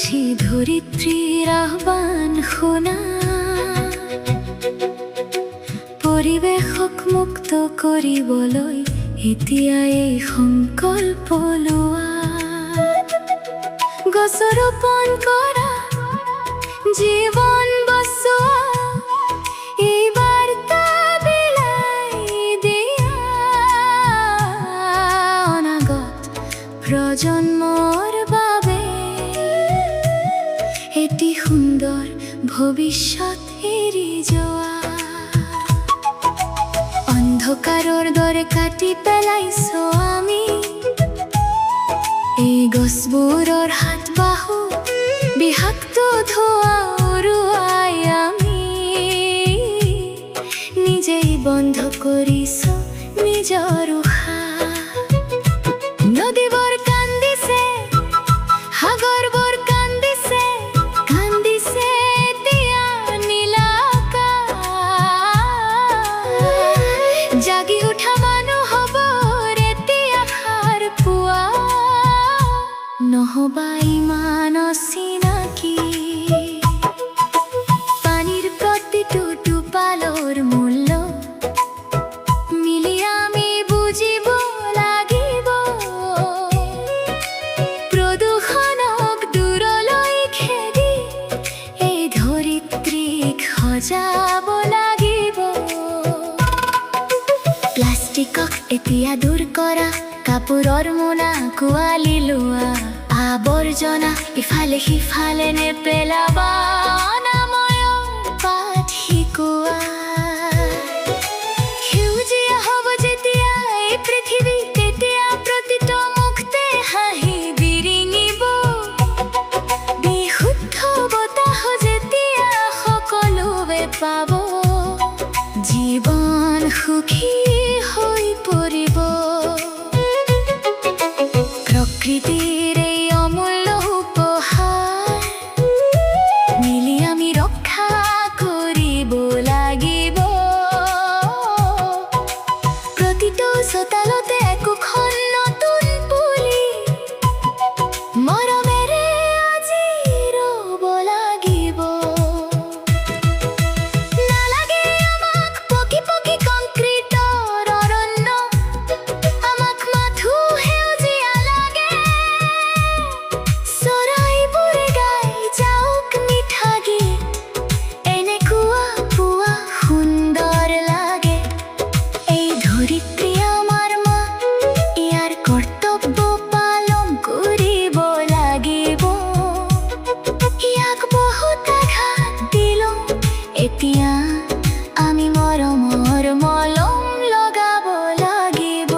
আছি ধৰিত্ৰীৰ আহ্বান শুনা, পৰিৱেশক মুক্ত কৰিবলৈ এতিয়াই এই সংকল্প লোৱা। গছ ৰোপণ কৰা, জীৱন বচোৱা, এই বাৰ্তা বিলাই দিয়া অনাগত প্ৰজন্মৰ বাবে এটি সুন্দৰ ভৱিষ্যত এৰি যোৱা। অন্ধকাৰৰ দৰে কাটি পেলাইছো আমি এই গছবোৰৰ হাত বাহু, বিষাক্ত ধোঁৱা উৰুৱাই আমি নিজেই বন্ধ কৰিছো নিজৰ উশাহ। নদীবোৰ কান্দিছে, সাগৰবোৰ কান্দিছে, কান্দিছে এতিয়া নীলা আকাশ। জাগি উঠা মানুহবোৰ এতিয়া সাৰ পোৱা, নহবা ইমান অচিনাকি। পানীৰ প্ৰতিটো টোপালৰ মূল্য মিলি আমি বুজিব লাগিব। প্ৰদূষণক দূৰলৈ খেদি এই ধৰিত্ৰীক সজাব লাগিব। প্লাষ্টিকক এতিয়া দূৰ কৰা, কাপোৰৰ মোনা কোৱালি লোৱা, আৱৰ্জনা ইফালে সিফালে নেপেলাবা, অনাময়ৰ পাঠ শিকোৱা। সেউজীয়া হ'ব যেতিয়া এই পৃথিৱী, তেতিয়া প্ৰতিটো মুখতে হাঁহি বিৰিঙিব। বিশুদ্ধ বতাহ যেতিয়া সকলোৱে পাব, জীৱন সুখী হৈ পৰিব। প্ৰকৃতিৰ এই অমূল্য উপহাৰ মিলি আমি ৰক্ষা কৰিব লাগিব। প্ৰতিটো চোতালতে একোখন নতুন পুলি মৰমেৰে আজি ৰুব লাগিব। নালাগে আমাক পকি পকি কংক্ৰিটৰ অৰণ্য, আমাক মাথো সেউজীয়া লাগে। চৰাইবোৰে গাই যাওক মিঠা গীত, এনেকুৱা পুৱা সুন্দৰ লাগে। এই ধৰিত্ৰী আমাৰ মা, ইয়াৰ কৰ্তব্য পালন কৰিব লাগিব। ইয়াক বহুত আঘাত দিলো, এতিয়া আমি মৰমৰ মলম লগাব লাগিব।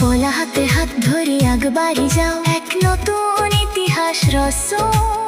বলা হাতে হাত ধৰি আগবাঢ়ি যাওঁ, এক নতুন ইতিহাস ৰচোঁ।